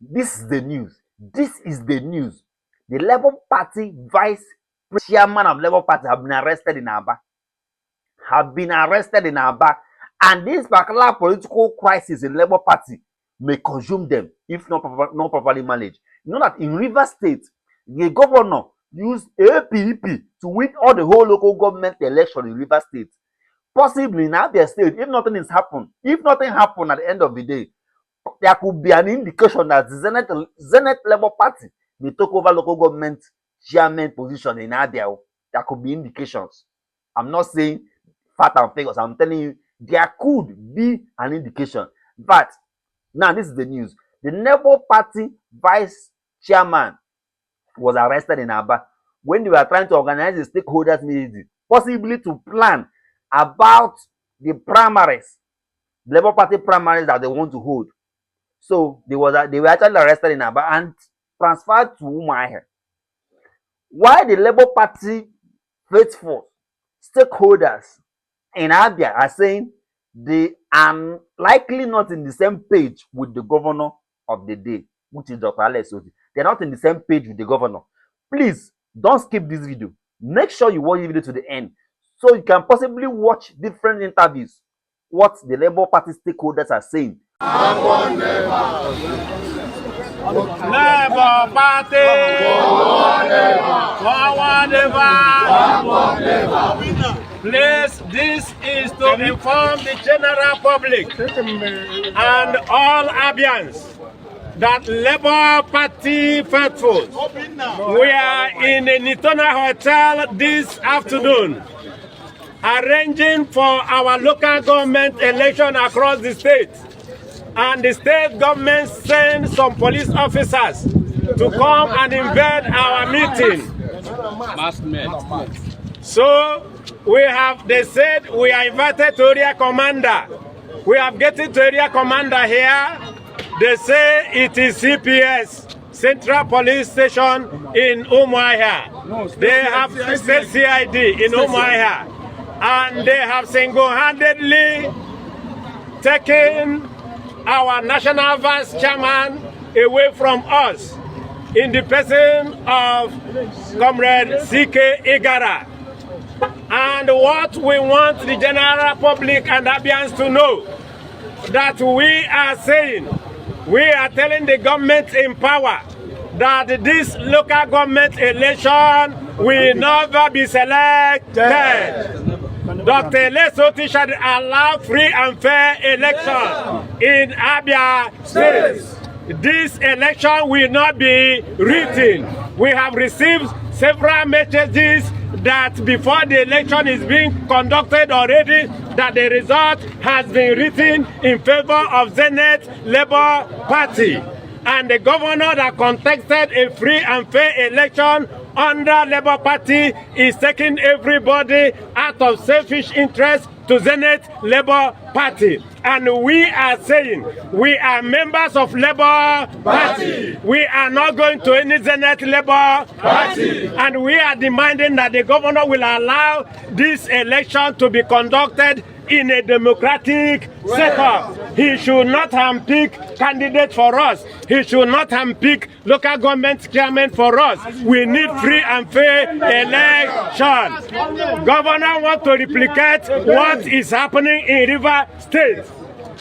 This is the news. This is the news. The Labour Party vice chairman of Labour Party have been arrested in Aba. And this particular political crisis in Labour Party may consume them if not properly managed. You know that in Rivers State, the governor used APP to win all the whole local government election in Rivers State. Possibly in Abia State, if nothing happened at the end of the day, there could be an indication that Zenith Labour Party may take over local government chairman position in Abia. There could be indications. I'm not saying fact and figures. I'm telling you, there could be an indication. But now this is the news. The Labour Party vice chairman was arrested in Aba when they were trying to organize a stakeholders meeting, possibly to plan about the primaries, the Labour Party primaries that they want to hold. So they were actually arrested in Aba and transferred to Umuahia. Why the Labour Party faithful stakeholders in Abia are saying they are likely not in the same page with the governor of the day, which is Dr. Alex Otti. They're not in the same page with the governor. Please don't skip this video. Make sure you watch the video to the end so you can possibly watch different interviews, what the Labour Party stakeholders are saying. Labour Party, forward ever. Please, this is to inform the general public and all Abians that Labour Party faithful, we are in a Nitona Hotel this afternoon, arranging for our local government election across the state. And the state government sent some police officers to come and invade our meeting. So they said we are invited to area commander. We have getting to area commander here. They say it is CPS, Central Police Station in Umuahia. They have state CID in Umuahia. And they have single-handedly taken our national vice chairman away from us in the person of Comrade C.K. Igara. And what we want the general public and Abians to know, that we are saying, we are telling the government in power that this local government election will never be selected. Dr. Alex Otti shall allow free and fair election in Abia State. This election will not be written. We have received several messages that before the election is being conducted already, that the result has been written in favor of Zenith Labour Party. And the governor that contested a free and fair election under Labour Party is taking everybody out of selfish interest to Zenith Labour Party. And we are saying we are members of Labour Party. We are not going to any Zenith Labour Party. And we are demanding that the governor will allow this election to be conducted in a democratic setup. He should not handpick candidates for us. He should not handpick local government chairman for us. We need free and fair election. Governor wants to replicate what is happening in Rivers State.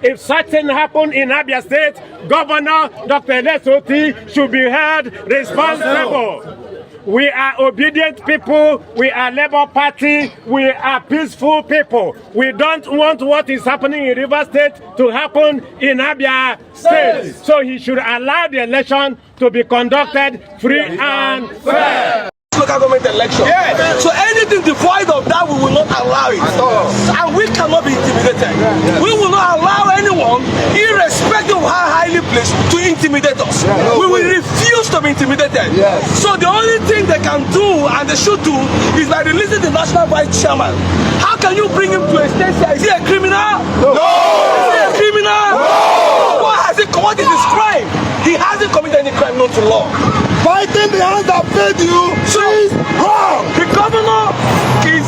If such thing happen in Abia State, Governor Dr. Alex Otti should be held responsible. We are obedient people. We are Labour Party. We are peaceful people. We don't want what is happening in Rivers State to happen in Abia State. So he should allow the election to be conducted free and fair. Local government election. Yes. So anything devoid of that, we will not allow it. And we cannot be intimidated. We will not allow anyone, irrespective of how highly placed, to intimidate us. We will refuse to be intimidated. So the only thing they can do and they should do is by releasing the national vice chairman. How can you bring him to a state? Is he a criminal? No. Is he a criminal? No. What has he committed? His crime? He hasn't committed any crime known to law. Fighting the hands that fed you is wrong. The governor is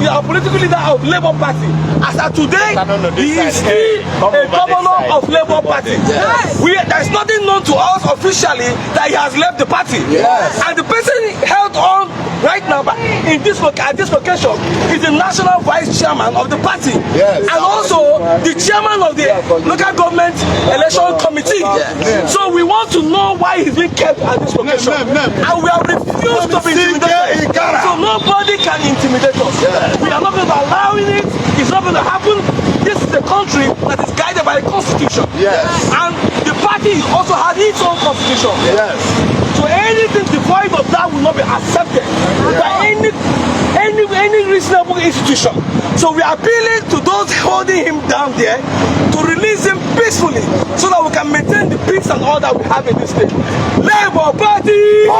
a political leader of Labour Party. As of today, he is still a governor of Labour Party. Yes. There is nothing known to us officially that he has left the party. Yes. And the person held on right now at this location is the national vice chairman of the party. Yes. And also the chairman of the local government election committee. Yes. So we want to know why he's being kept at this location. And we have refused to be intimidated. So nobody can intimidate us. We are not going to allow it. It's not going to happen. This is a country that is guided by the constitution. Yes. And the party also has its own constitution. Yes. So anything devoid of that will not be accepted by any reasonable institution. So we are appealing to those holding him down there to release him peacefully so that we can maintain the peace and order we have in this state. Labour Party!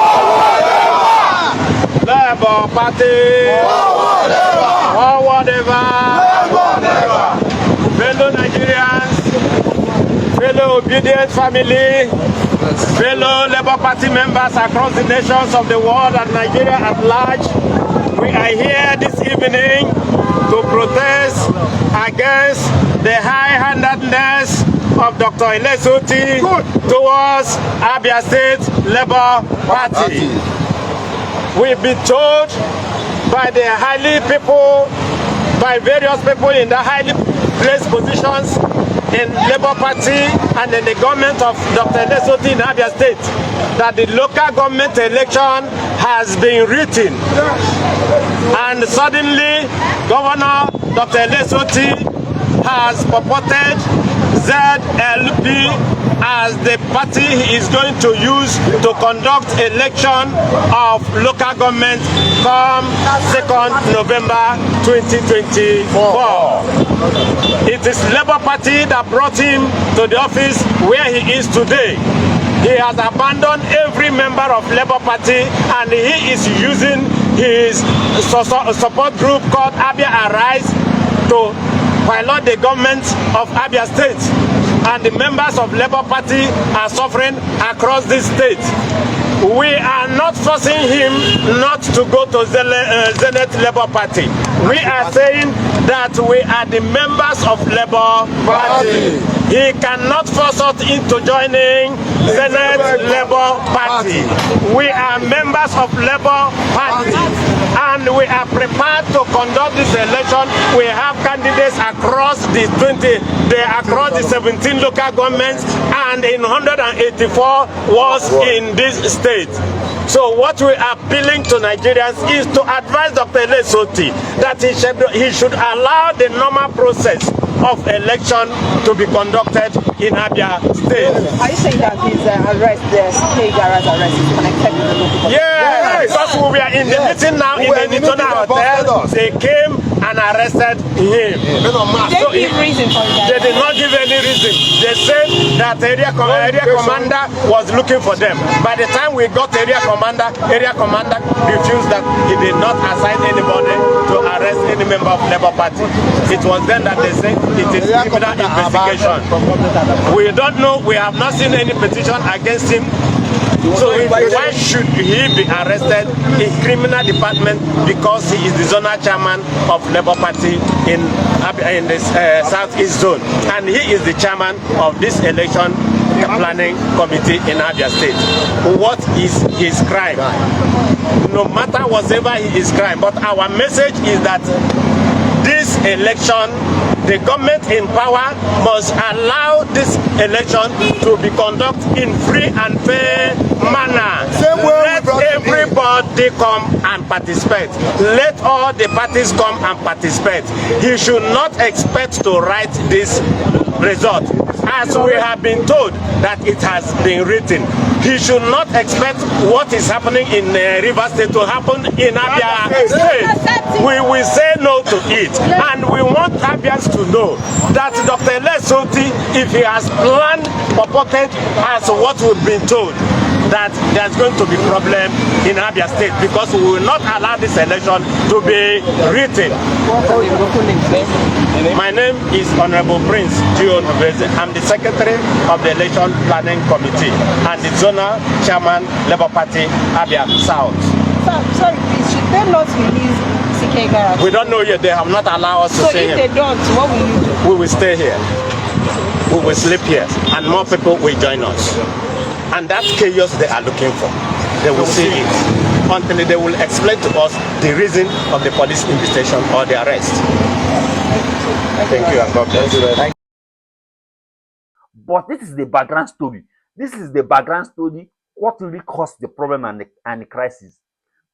Labour Party! Forward ever! Fellow Nigerians, fellow obedient family, fellow Labour Party members across the nations of the world and Nigeria at large, we are here this evening to protest against the high-handedness of Dr. Elesoti towards Abia State Labour Party. We've been told by various people in the highly placed positions in Labour Party and in the government of Dr. Elesoti in Abia State that the local government election has been written. And suddenly, Governor Dr. Elesoti has purported ZLP as the party he is going to use to conduct election of local government come 2nd November 2024. It is Labour Party that brought him to the office where he is today. He has abandoned every member of Labour Party and he is using his support group called Abia Arise to pilot the government of Abia State. And the members of Labour Party are suffering across this state. We are not forcing him not to go to Zenith Labour Party. We are saying that we are the members of Labour Party. He cannot force us into joining Zenith Labour Party. We are members of Labour Party. And we are prepared to conduct this election. We have candidates across the 17 local governments and in 184 was in this state. So what we are appealing to Nigerians is to advise Dr. Elesoti that he should allow the normal process of election to be conducted in Abia State. Are you saying that his arrest, the CK Garage arrest, is connected with the local? Yeah, because we are in the meeting now in the Nitona Hotel. They came and arrested him. They give reason for that? They did not give any reason. They said that area commander was looking for them. By the time we got area commander refused that he did not assign anybody to arrest any member of Labour Party. It was then that they said it is criminal investigation. We don't know, we have not seen any petition against him. So why should he be arrested in criminal department because he is the zonal chairman of Labour Party in the Southeast Zone, and he is the chairman of this election planning committee in Abia State? What is his crime? No matter whatever his crime, but our message is that this election, the government in power must allow this election to be conducted in free and fair manner. Let everybody come and participate. Let all the parties come and participate. He should not expect to write this result, as we have been told that it has been written. He should not expect what is happening in Rivers State to happen in Abia State. We will say no to it, and we want Abians to know that Dr. Elesoti, if he has planned, purported as what we've been told, that there's going to be problem in Abia State because we will not allow this election to be written. My name is Honorable Prince Gio Nubeze. I'm the Secretary of the Election Planning Committee and the Zonal Chairman, Labour Party, Abia South. Sorry, please, should they not release CK K Garage? We don't know yet. They have not allowed us to So see if him. they don't, what will you do? We will stay here. We will sleep here, and more people will join us. And that chaos they are looking for, they will see it until they will explain to us the reason of the police invitation or the arrest. Thank you, and God bless you. But this is the background story. This is the background story. What really caused the problem and the crisis?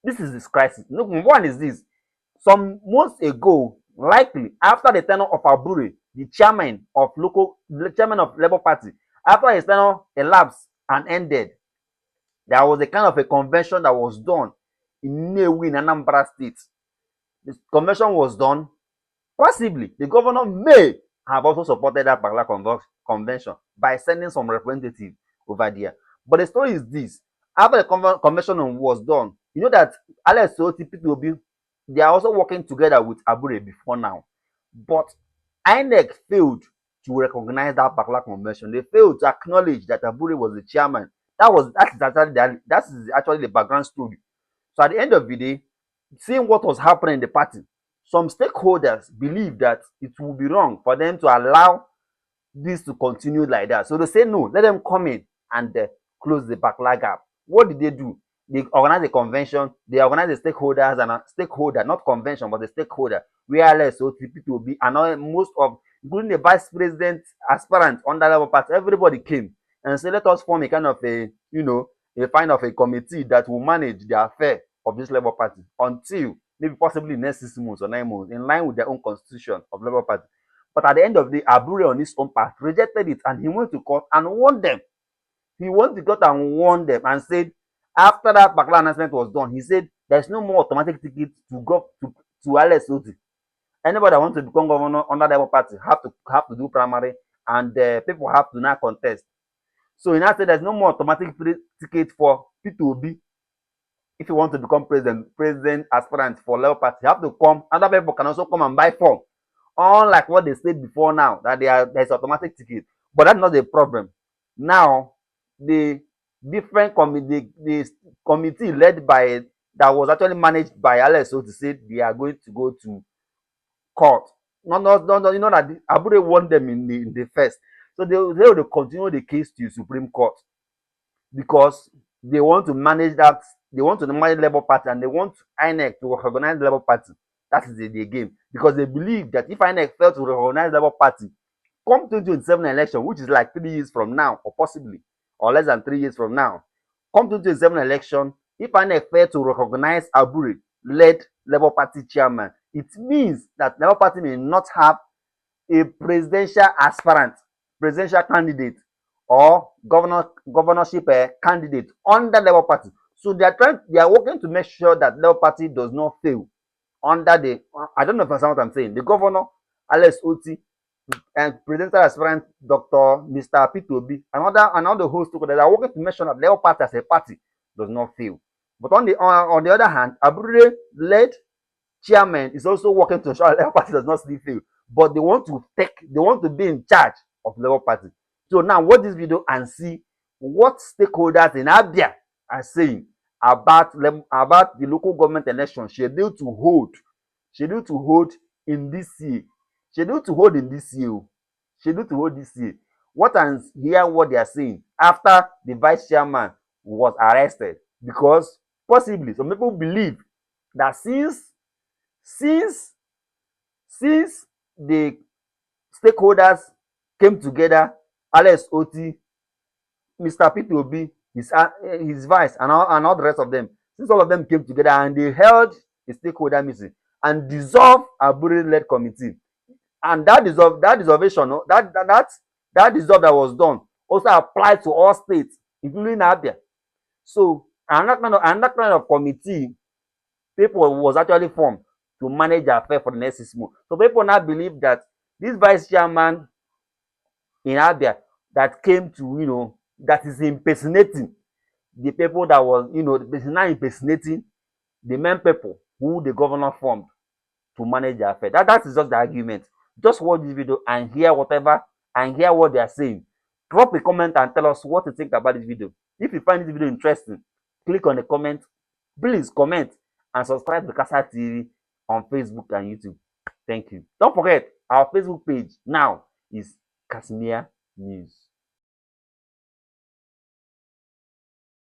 This is this crisis. Number one is this. Some months ago, likely after the tenure of Abure, the chairman of Labour Party, after his tenure elapsed and ended, there was a kind of a convention that was done in Nnewi in Anambra State. This convention was done. Possibly, the governor may have also supported that particular convention by sending some representatives over there. But the story is this. After the convention was done, you know that Alex Oti, P2B, they are also working together with Abure before now. But INEC failed to recognize that particular convention. They failed to acknowledge that Abure was the chairman. That is actually the background story. So at the end of the day, seeing what was happening in the party, some stakeholders believe that it will be wrong for them to allow this to continue like that. So they say no, let them come in and close the backlog gap. What did they do? They organized a convention, they organized the stakeholders and a stakeholder, not convention, but the stakeholder, where LSOTP will be, and most of, including the vice president aspirant under Labour Party, everybody came and said, let us form a kind of a, a kind of a committee that will manage the affair of this Labour Party until maybe possibly next 6 months or 9 months, in line with their own constitution of Labour Party. But at the end of the day, Abure on his own part rejected it, and he went to court and warned them. He went to court and warned them and said, after that particular announcement was done, he said there's no more automatic ticket to go to Alex Oti. Anybody that wants to become governor under the Labour Party have to do primary, and people have to now contest. So he now said there's no more automatic ticket for P2B. If you want to become president aspirant for Labour Party, you have to come. Other people can also come and buy form. Unlike what they said before now, that there's automatic ticket. But that's not the problem. Now, the committee led by, that was actually managed by Alex Oti, said they are going to go to court. No, you know that Abure won them in the first. So they will continue the case to Supreme Court, because they want to manage that. They want to manage Labour Party, and they want INEC to recognize Labour Party. That is the game, because they believe that if INEC fail to recognize Labour Party, come 2027 election, which is like 3 years from now, or possibly, or less than 3 years from now, come 2027 election, if INEC fail to recognize Abure-led Labour Party chairman, it means that Labour Party may not have a presidential aspirant, presidential candidate, or governorship candidate under Labour Party. So they are working to make sure that Labour Party does not fail under the, I don't know if that's what I'm saying, the governor, Alex Oti, and presidential aspirant, Mr. P2B, and all the host that are working to make sure that Labour Party as a party does not fail. But on the other hand, Abure-led chairman is also working to ensure Labour Party does not still fail. But they want to be in charge of Labour Party. So now watch this video and see what stakeholders in Abia are saying about the local government election scheduled to hold in this year. Scheduled to hold this year. Hear what they are saying after the vice chairman was arrested, because possibly some people believe that since the stakeholders came together, Alex Oti, Mr. P2B, his vice, and all the rest of them, since all of them came together and they held a stakeholder meeting and dissolved Abure-led committee, and that dissolve that was done also applied to all states, including Abia. So another kind of committee people was actually formed to manage the affair for the next 6 months. So people now believe that this vice chairman in Abia that came to, that is impersonating the people that was, now impersonating the main people who the governor formed to manage the affair. That is just the argument. Just watch this video and hear what they are saying. Drop a comment and tell us what you think about this video. If you find this video interesting, click on the comment. Please comment and subscribe to Kasa TV on Facebook and YouTube. Thank you. Don't forget, our Facebook page now is Casimir News.